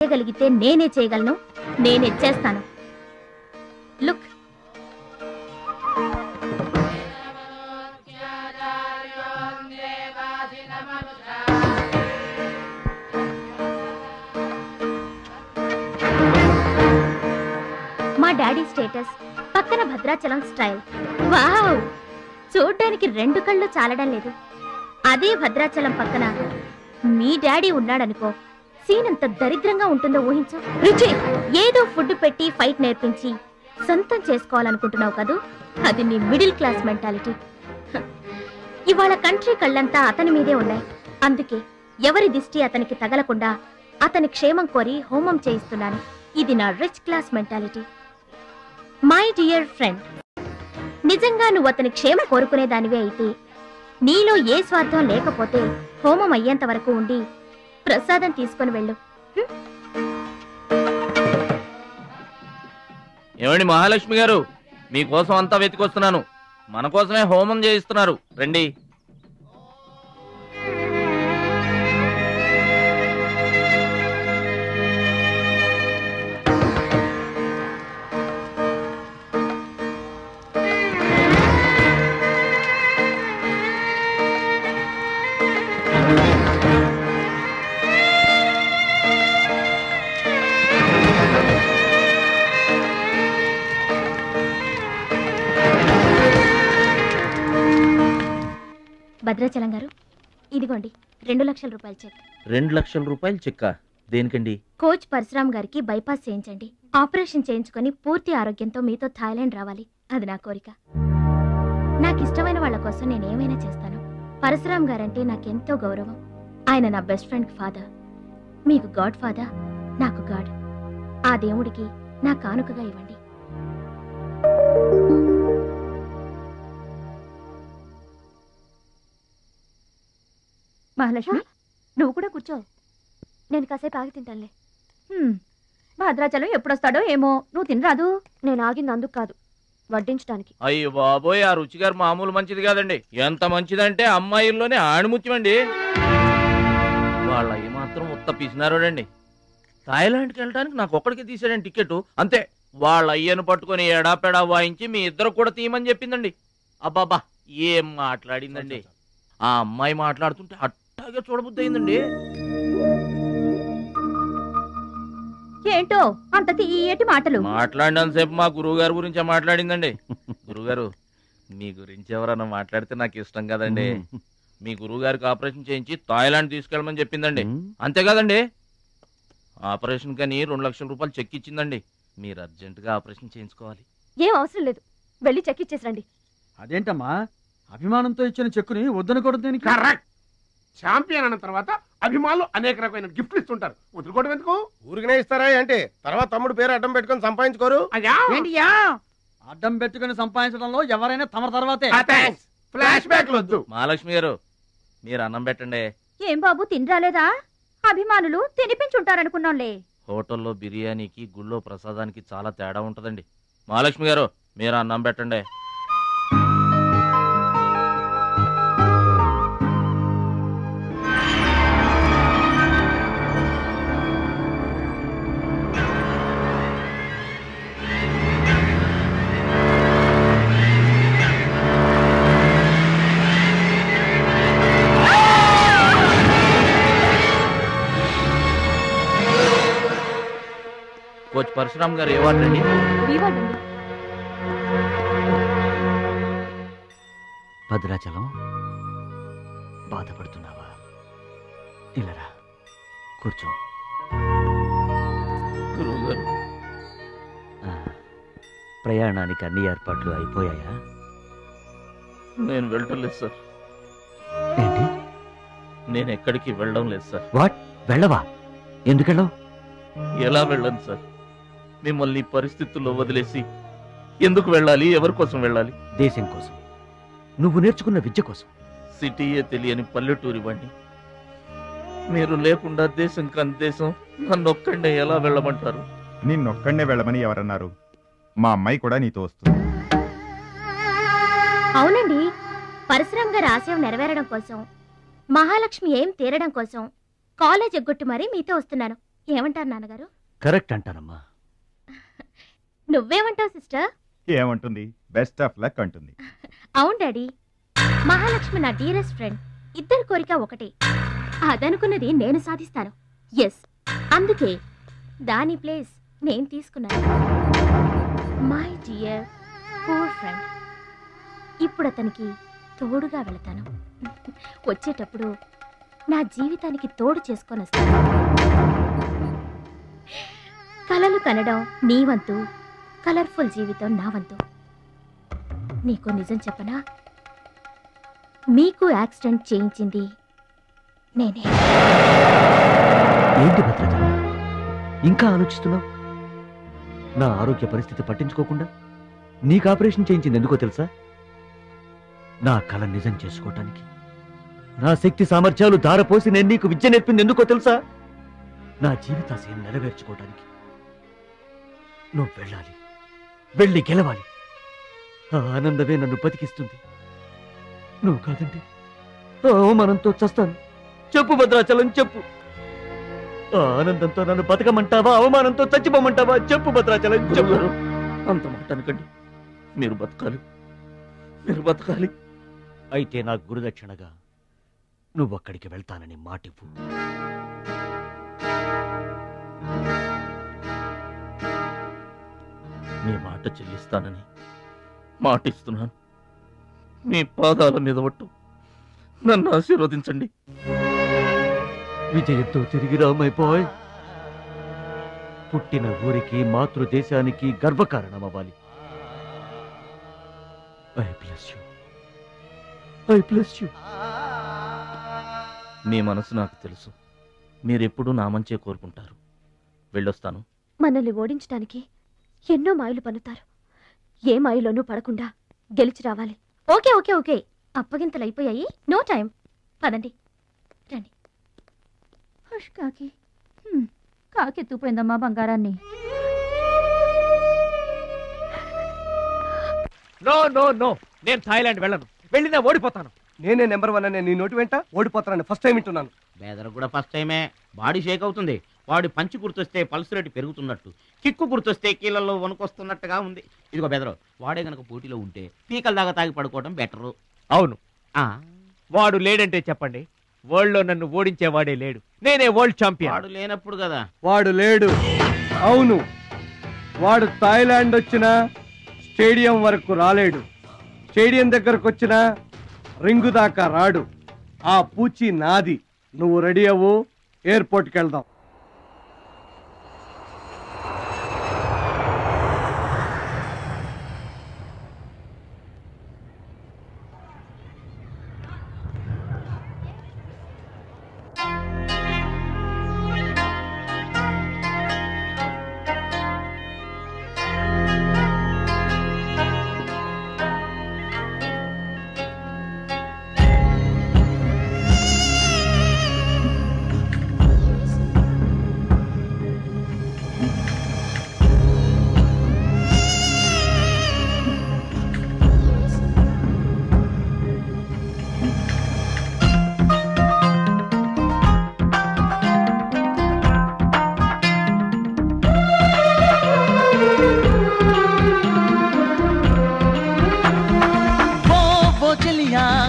చేయగలిగితే నేనే చేయగలను, నేనే చేస్తాను. లుక్, మా డాడీ స్టేటస్, పక్కన భద్రాచలం స్టైల్. వావ్, చూడ్డానికి 2 కళ్ళు చాలడం లేదు. అదే భద్రాచలం పక్కన మీ డాడీ ఉన్నాడనుకో, సీన్ అంత దరిద్రంగా ఉంటుందో ఊహించు. రుచి, ఏదో ఫుడ్ పెట్టి ఫైట్ నేర్పించి సొంతం చేసుకోవాలనుకుంటున్నావు కదూ, అది నీ మిడిల్ క్లాస్ మెంటాలిటీ. ఇవాళ కంట్రీ కళ్ళంతా అతని మీదే ఉన్నాయి. అందుకే ఎవరి దిష్టి అతనికి తగలకుండా అతని క్షేమం కోరి హోమం చేయిస్తున్నాను. ఇది నా rich class mentality. My dear friend, నిజంగా నువ్వు అతని క్షేమం కోరుకునేదానివే అయితే, నీలో ఏ స్వార్థం లేకపోతే హోమం అయ్యేంత వరకు ఉండి ప్రసాదం తీసుకొని వెళ్ళు. ఏమండి మహాలక్ష్మి గారు, మీకోసం అంతా వెతికొస్తున్నాను. మన కోసమే హోమం చేయిస్తున్నారు, రండి. భద్రాచలం గారు, ఇదిగోండి 2 లక్షల రూపాయల చెక్. 2 లక్షల రూపాయలు చెక్కా? దేనికండి? కోచ్ పరశురామ్ గారికి బైపాస్ చేయించండి. ఆపరేషన్ చేయించుకొని పూర్తి ఆరోగ్యంతో మీతో థాయిలాండ్ రావాలి. అది నా కోరిక. నాకు ఇష్టమైన వాళ్ళ కోసం నేనేమైనా చేస్తాను. పరశురామ్ గారంటే నాకెంతో గౌరవం. ఆయన నా బెస్ట్ ఫ్రెండ్ ఫాదర్. మీకు గాడ్ ఫాదర్, నాకు గాడ్. ఆ దేవుడికి నా కానుకగా ఇవ్వండి. మహాలక్ష్మి, నువ్వు కూడా కూర్చో. నేను కాసేపు ఆగి తింటానులే. భద్రాచలం ఎప్పుడొస్తాడో ఏమో, నువ్వు తినరాదు. నేను ఆగింది అందుకు కాదు, వడ్డించడానికి. అయ్యో బాబోయ్, ఆ రుచి గారు మామూలు మంచిది కాదండి. ఎంత మంచిదంటే అమ్మాయిల్లోనే ఆణిముత్యమండి. వాళ్ళ ఏమాత్రం ఉత్త పిసినారోడండి. థాయిలాండ్కి వెళ్ళడానికి నాకు ఒక్కడికి తీసాడండి టికెట్, అంతే. వాళ్ళ అయ్యను పట్టుకుని ఎడాపెడా వాయించి మీ ఇద్దరు కూడా తీయమని చెప్పిందండి. అబ్బాబా, ఏం మాట్లాడిందండి. ఆ అమ్మాయి మాట్లాడుతుంటే అట్టాగే చూడబుద్ధి అయిందండి. ఏంటో అంత తీయటి మాటలు మాట్లాడినంతసేపు మా గురువు గారి గురించే మాట్లాడిందండి. గురుగారు, మీ గురించి ఎవరన్నా మాట్లాడితే నాకు ఇష్టం కదండి. మీ గురువు గారికి ఆపరేషన్ చేయించి థాయిలాండ్ తీసుకెళ్ళమని చెప్పిందండి. అంతేకాదండి, ఆపరేషన్ కని 2 లక్షల రూపాయలు చెక్ ఇచ్చిందండి. మీరు అర్జెంటుగా ఆపరేషన్ చేయించుకోవాలి. ఏం అవసరం లేదు, వెళ్ళి చెక్ ఇచ్చేసరండి. అదేంటమ్మా, అభిమానంతో ఇచ్చిన చెక్కుని వద్దనకూడదు. కరెక్ట్. ఛాంపియన్ అన్న తర్వాత అభిమానులు అనేక రకమైన గిఫ్ట్లు ఇస్తుంటారు. వదులుకోవడం ఎందుకు? ఊరికనే ఇస్తారా అంటే తర్వాత తమ్ముడు పేరు అడ్డం పెట్టుకొని సంపాదించుకోరు. అడ్డం పెట్టుకుని సంపాదించడంలో ఎవరైనా తమ తర్వాతే. ఫ్లాష్ బ్యాక్ వద్దు. మహాలక్ష్మి గారు, మీరు అన్నం పెట్టండి. ఏం బాబు, తినరాలేదా? అభిమానులు తినిపించుంటారనుకున్నాంలే. హోటల్లో బిర్యానీకి గుళ్ళో ప్రసాదానికి చాలా తేడా ఉంటదండి. మహాలక్ష్మి గారు, మీరు అన్నం పెట్టండి. కోచ్ పరశురామ్ గారు ఏ వార్డు అండి? భద్రాచలం, బాధపడుతున్నావా? ఇలారా కూర్చో. గురువుగారు, ప్రయాణానికి అన్ని ఏర్పాట్లు అయిపోయాయా? నేను వెళ్ళటం లేదు సార్. ఏంటి? నేను ఎక్కడికి వెళ్ళడం లేదు సార్. వాట్? వెళ్ళవా? ఎందుకెళ్ళవు? ఎలా వెళ్ళను సార్? మిమ్మల్ని పరిస్థితుల్లో వదిలేసి ఎందుకు వెళ్ళాలి? ఎవరి కోసం వెళ్ళాలి? దేశం కోసం, నువ్వు నేర్చుకున్న విద్య కోసం. సిటీయే తెలియని పల్లెటూరి వాణ్ణి. మీరు లేకుండా దేశం కాని దేశం నన్నొక్కడే ఎలా వెళ్ళమంటారు? నిన్నొక్కడే వెళ్ళమని ఎవరన్నారు? మా అమ్మాయి కూడా నీతో వస్తుంది. అవునండి, పరశురామ్ గారి ఆశయం నెరవేరడం కోసం, మహాలక్ష్మి ఏం తీరడం కోసం కాలేజ్ ఎగ్గొట్టు మరీ మీతో వస్తున్నాను. ఏమంటారు నాన్నగారు? కరెక్ట్ అంటానమ్మా. నువ్వేమంటావు సిస్టర్? ఏమంటుంది? బెస్ట్ ఆఫ్ లక్ అంటుంది. అవును డాడీ, మహాలక్ష్మి నా డియరెస్ట్ ఫ్రెండ్. ఇద్దరి కోరిక ఒకటే, అదనుకున్నది నేను సాధిస్తాను. ఎస్, అందుకే దాని ప్లేస్ నేను తీసుకున్నాను. My dear poor friend. ఇప్పుడు అతనికి తోడుగా వెళతాను. వచ్చేటప్పుడు నా జీవితానికి తోడు చేసుకొని వస్తాను. కలలు కనడం నీ వంతు, కలర్ఫుల్ జీవితం నా వంతు. నీకు నిజం చెప్పనా? మీకు యాక్సిడెంట్ చేయించింది నేనే. ఏంటి భద్రాచలం, ఇంకా ఆలోచిస్తున్నావు? నా ఆరోగ్య పరిస్థితి పట్టించుకోకుండా నీకు ఆపరేషన్ చేయించింది ఎందుకో తెలుసా? నా కళ నిజం చేసుకోవటానికి. నా శక్తి సామర్థ్యాలు ధారపోసి నేను నీకు విద్య నేర్పింది ఎందుకో తెలుసా? నా జీవితాశయం నెరవేర్చుకోవటానికి. నువ్వు వెళ్ళాలి, వెళ్ళి గెలవాలి. ఆ ఆనందమే నన్ను బతికిస్తుంది. నువ్వు కాదంటే అవమానంతో చస్తాను. చెప్పు భద్రాచలం, చెప్పు. ఆ ఆనందంతో నన్ను బతకమంటావా, అవమానంతో చచ్చిపోమంటావా? చెప్పు భద్రాచలం, చెప్పు. అంత మాట అనకండి. మీరు బతకాలి, మీరు బతకాలి. అయితే నా గురుదక్షిణగా నువ్వక్కడికి వెళ్తానని మాటివ్వు. మీ మాట చెల్లిస్తానని మాటిస్తున్నాను. మీ పాదాల మీద పట్టు నన్ను ఆశీర్వదించండి. విజయంతో తిరిగి రామైపోయ్. పుట్టిన ఊరికి, మాతృదేశానికి గర్వకారణమవ్వాలి. I bless you. I bless you. మీ మనసు నాకు తెలుసు. మీరెప్పుడూ నా మంచే కోరుకుంటారు. వెళ్ళొస్తాను. మనల్ని ఓడించడానికి ఎన్నో మాయలు పన్నుతారు. ఏ మాయలోనూ పడకుండా గెలిచి రావాలి. ఓకే ఓకే ఓకే, అప్పగింతలు అయిపోయాయి. No time. పదండి, రండి. కాకి కాకెత్తుపోయిందమ్మా బంగారాన్ని. నో నో నో, నేను థాయిలాండ్ వెళ్ళను. వెళ్ళినా ఓడిపోతాను. నేనే నెంబర్ 1 అనే నీ నోటి వెంట ఓడిపోతానని ఫస్ట్ టైం వింటున్నాను. బేదర్ కూడా ఫస్ట్ టైమే. బాడీ షేక్ అవుతుంది. వాడి పంచి గుర్తొస్తే పల్స్ రేటు పెరుగుతున్నట్టు, కిక్కు గుర్తొస్తే కీళ్ళల్లో వణుకొస్తున్నట్టుగా ఉంది. ఇదిగో బెదరు, వాడే గనక పోటీలో ఉంటే పీకల దాకా తాగి పడుకోవడం బెటరు. అవును, వాడు లేడంటే చెప్పండి. వరల్డ్ లో నన్ను ఓడించేవాడే లేడు. నేనే వరల్డ్ ఛాంపియన్. వాడు లేనప్పుడు కదా. వాడు లేడు. అవును, వాడు థాయిలాండ్ వచ్చినా స్టేడియం వరకు రాలేడు. స్టేడియం దగ్గరకు వచ్చినా రింగు దాకా రాడు. ఆ పూచి నాది. నువ్వు రెడీ అవ్వు, ఎయిర్పోర్ట్కి వెళ్దాం.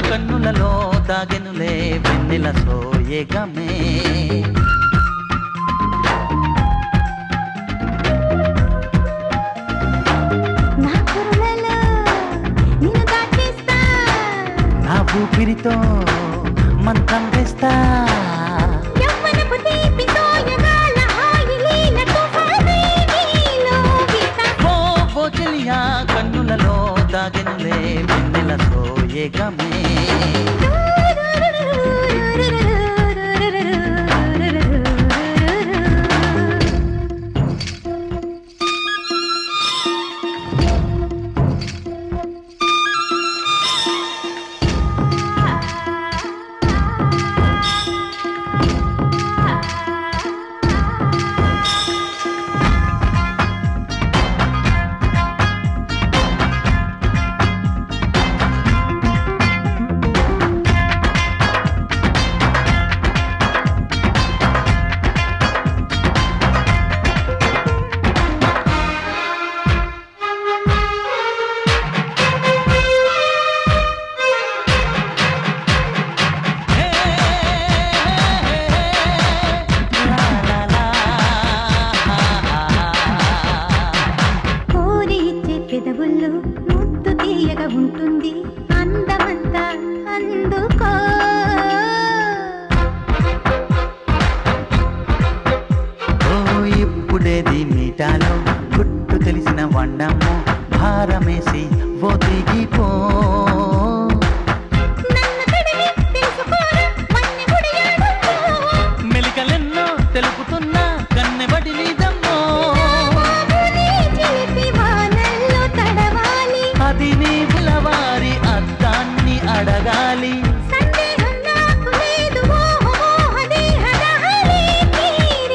కన్నులలో దాగెనులే వెన్నెల సోయగమే. నా ఊపిరితో మంత్రం వేస్తా. కన్నులలో దాగెనులే వెన్నెల సోయగమే.